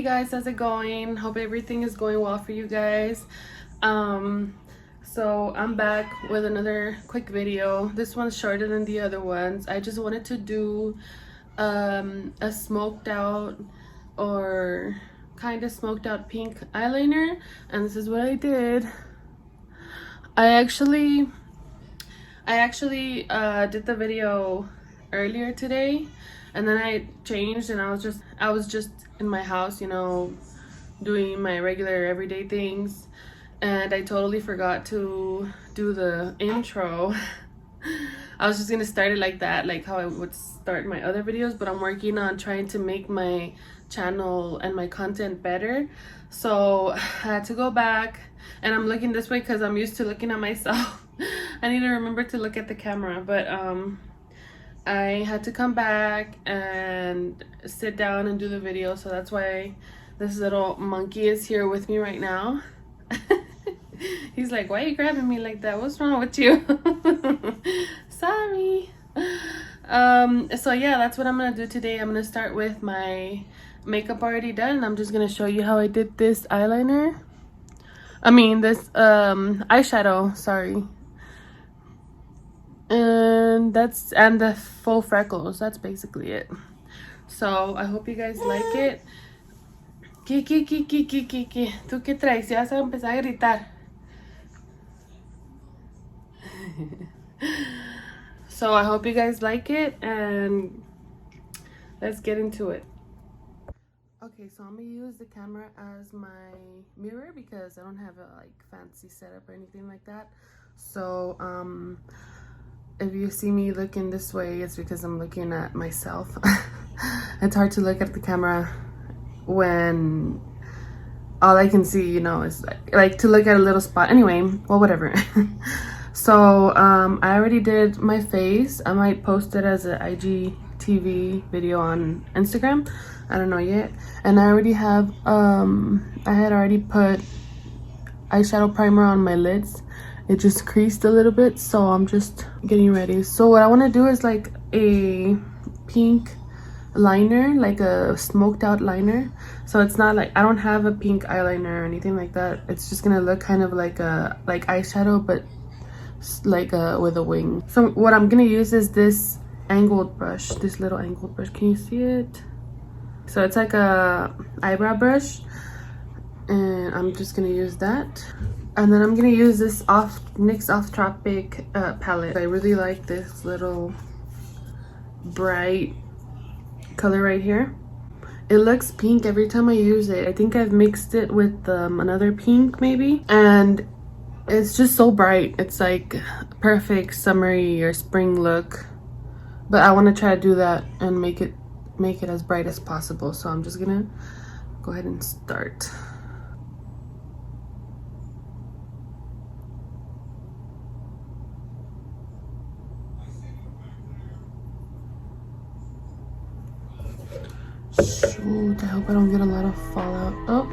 Hey guys, how's it going? Hope everything is going well for you guys. So I'm back with another quick video. This one's shorter than the other ones. I just wanted to do a smoked out or kind of smoked out pink eyeliner, and this is what I did. I actually did the video earlier today, and then I changed, and I was just in my house, you know, doing my regular everyday things, and I totally forgot to do the intro. I was just gonna start it like that, like how I would start my other videos, but I'm working on trying to make my channel and my content better, so I had to go back, and I'm looking this way because I'm used to looking at myself. I need to remember to look at the camera, but I had to come back and sit down and do the video, so that's why this little monkey is here with me right now. He's like, why are you grabbing me like that? What's wrong with you? Sorry. So yeah, that's what I'm gonna do today. I'm gonna start with my makeup already done. I'm just gonna show you how I did this eyeliner. I mean this eyeshadow, sorry. And the full freckles. That's basically it. So I hope you guys like it. Kiki, ¿tú qué traes? Ya vas a empezar a gritar. So I hope you guys like it, and let's get into it. Okay, so I'm gonna use the camera as my mirror because I don't have a like fancy setup or anything like that. So if you see me looking this way, it's because I'm looking at myself. It's hard to look at the camera when all I can see, you know, is like to look at a little spot. Anyway, well, whatever. So I already did my face. I might post it as an IGTV video on Instagram. I don't know yet. And I already have I had already put eyeshadow primer on my lids. It just creased a little bit, so I'm just getting ready. So what I want to do is like a pink liner, like a smoked out liner. So it's not like, I don't have a pink eyeliner or anything like that. It's just gonna look kind of like a eyeshadow, but like with a wing. So what I'm gonna use is this angled brush, this little angled brush. Can you see it? So it's like a eyebrow brush, and I'm just gonna use that. And then I'm gonna use this NYX Off Tropic palette. I really like this little bright color right here. It looks pink every time I use it. I think I've mixed it with another pink maybe, and it's just so bright. It's like perfect summery or spring look, but I want to try to do that and make it as bright as possible. So I'm just gonna go ahead and start. Shoot, I hope I don't get a lot of fallout. Oh,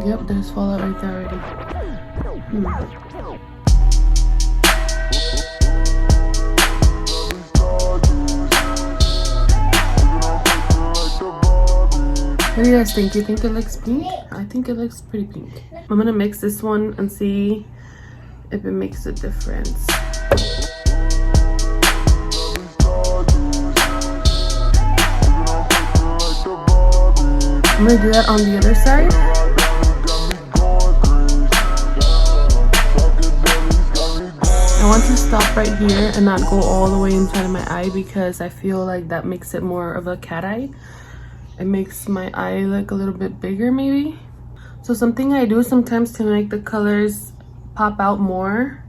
yep, there's fallout right there already. What do you guys think? You think it looks pink? I think it looks pretty pink. I'm gonna mix this one and see if it makes a difference. I'm gonna do that on the other side. I want to stop right here and not go all the way inside of my eye because I feel like that makes it more of a cat eye. It makes my eye look a little bit bigger maybe. So something I do sometimes to make the colors pop out more,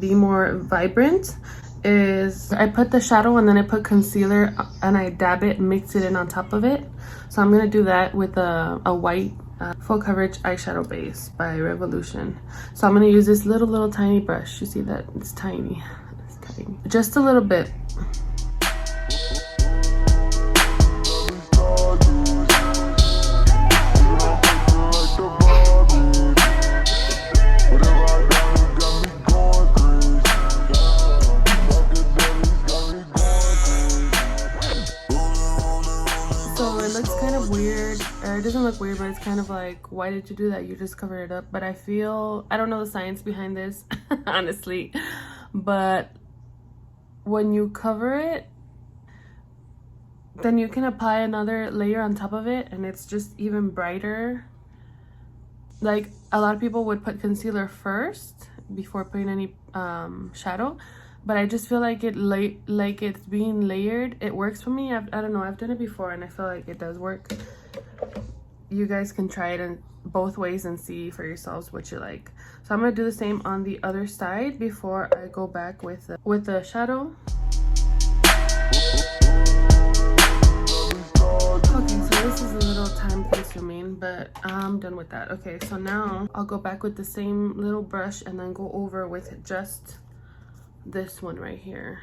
be more vibrant, is I put the shadow and then I put concealer and I dab it and mix it in on top of it. So I'm gonna do that with a white full coverage eyeshadow base by Revolution. So I'm gonna use this little tiny brush. You see that? It's tiny. It's tiny. Just a little bit. sorry, it doesn't look weird, but it's kind of like, why did you do that? You just covered it up. But I feel, I don't know the science behind this, honestly, but when you cover it, then you can apply another layer on top of it and it's just even brighter. Like a lot of people would put concealer first before putting any shadow, but I just feel like like it's being layered. It works for me. I don't know, I've done it before and I feel like it does work. You guys can try it in both ways and see for yourselves what you like. So I'm gonna do the same on the other side before I go back with the shadow. Okay, so this is a little time consuming, but I'm done with that. Okay, so now I'll go back with the same little brush and then go over with just this one right here.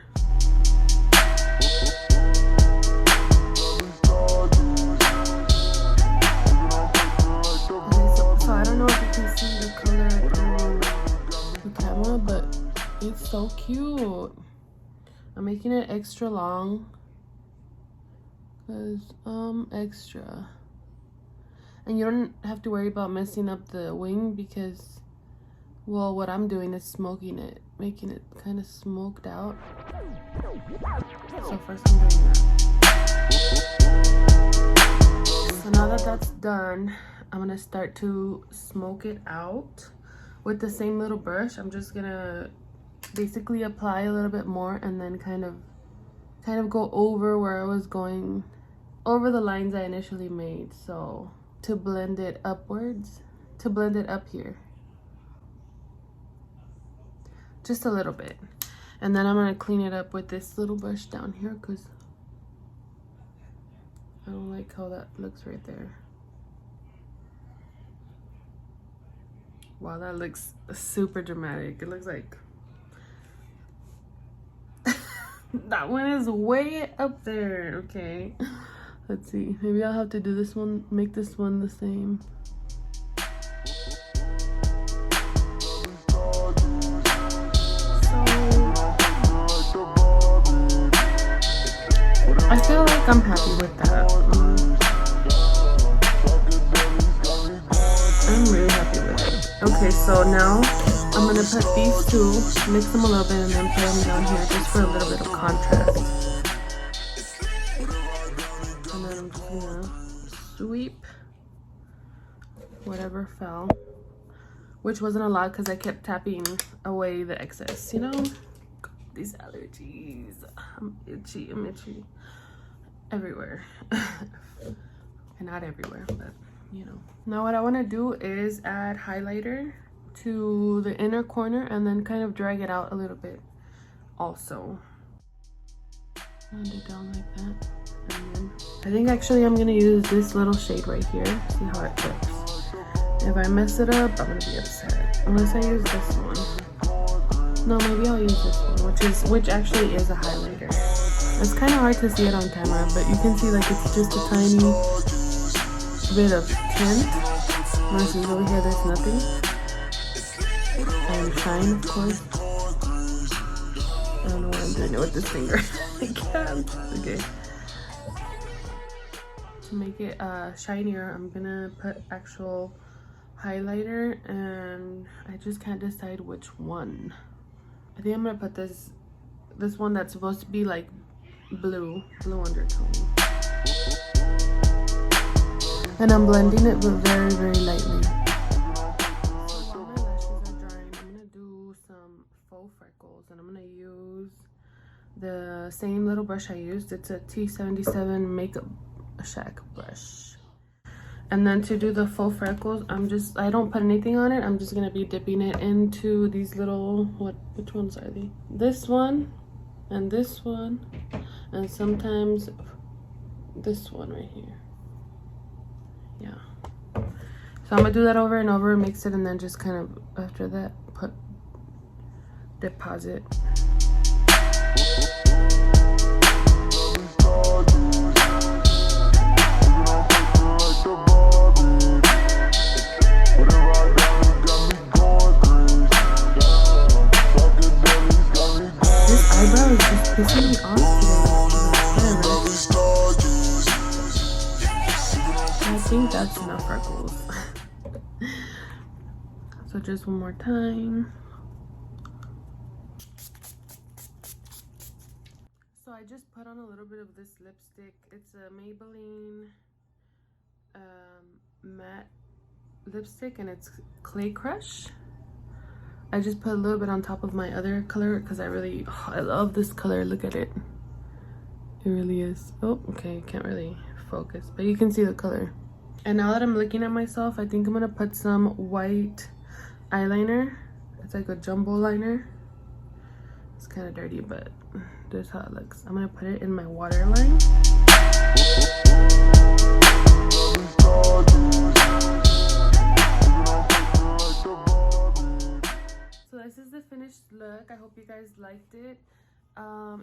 So I don't know if you can see the color through the camera, but it's so cute. I'm making it extra long because extra, and you don't have to worry about messing up the wing because, well, what I'm doing is smoking it, making it kind of smoked out. So first I'm doing that. So now that that's done, I'm gonna start to smoke it out with the same little brush. I'm just gonna basically apply a little bit more and then kind of go over where I was going, over the lines I initially made. So to blend it upwards, to blend it up here, just a little bit. And then I'm gonna clean it up with this little brush down here because I don't like how that looks right there. Wow, that looks super dramatic. It looks like that one is way up there. Okay, let's see, maybe I'll have to do this one, make this one the same. I feel like I'm happy with that. I'm really happy with it. Okay, so now I'm gonna put these two, mix them a little bit, and then put them down here just for a little bit of contrast. And then I'm just gonna sweep whatever fell, which wasn't a lot because I kept tapping away the excess, you know? These allergies. I'm itchy everywhere. And not everywhere, but you know. Now what I want to do is add highlighter to the inner corner and then kind of drag it out a little bit also. And it down like that. And then I think actually I'm gonna use this little shade right here, see how it looks. If I mess it up, I'm gonna be upset. Unless I use this one. No, maybe I'll use this one, which actually is a highlighter. It's kind of hard to see it on camera, but you can see like it's just a tiny bit of tint. Versus over here, there's nothing. And shine, of course. I don't know what I'm doing with this finger. I can't. Okay. To make it shinier, I'm gonna put actual highlighter, and I just can't decide which one. I think I'm gonna put this one that's supposed to be like blue undertone. And I'm blending it but very, very lightly. So while my lashes are drying, I'm gonna do some faux freckles, and I'm gonna use the same little brush I used. It's a T77 Makeup Shack brush. And then to do the faux freckles, I don't put anything on it. I'm just gonna be dipping it into these little, which ones are they? This one and this one, and sometimes this one right here. Yeah. So I'm gonna do that over and over, mix it, and then just kind of after that deposit. Eyebrow is just pissing me off today. Whatever. I think that that's enough freckles. So just one more time. So I just put on a little bit of this lipstick. It's a Maybelline matte lipstick, and it's Clay Crush. I just put a little bit on top of my other color because I love this color. Look at it. It really is. Oh, okay, can't really focus, but you can see the color. And now that I'm looking at myself, I think I'm gonna put some white eyeliner. It's like a jumbo liner. It's kind of dirty, but this is how it looks. I'm gonna put it in my waterline. So this is the finished look. I hope you guys liked it.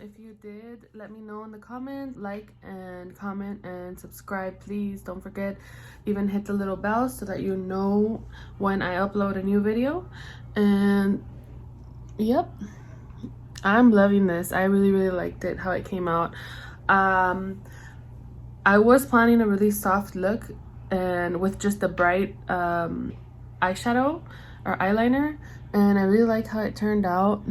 If you did, let me know in the comments. Like and comment and subscribe, please. Don't forget, even hit the little bell so that you know when I upload a new video. And yep, I'm loving this. I really liked it, how it came out. I was planning a really soft look and with just a bright eyeshadow or eyeliner, and I really like how it turned out.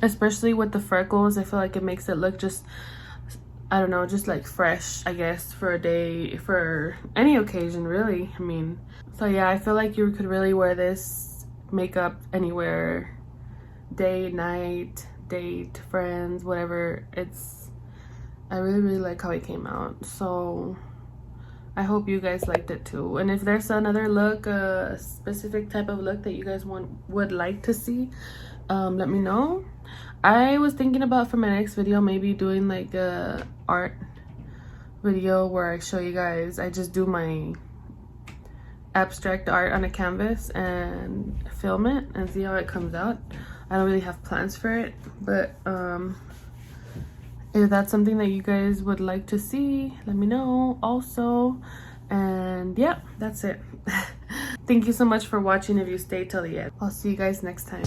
Especially with the freckles, I feel like it makes it look just, I don't know, just like fresh, I guess, for a day, for any occasion really. I mean, so yeah, I feel like you could really wear this makeup anywhere, day, night, date, friends, whatever. I really like how it came out. So I hope you guys liked it too. And if there's another look, a specific type of look that you guys would like to see, let me know. I was thinking about for my next video maybe doing like a art video where I show you guys, I just do my abstract art on a canvas and film it and see how it comes out. I don't really have plans for it, but if that's something that you guys would like to see, let me know also. And yeah, that's it. Thank you so much for watching if you stayed till the end. I'll see you guys next time.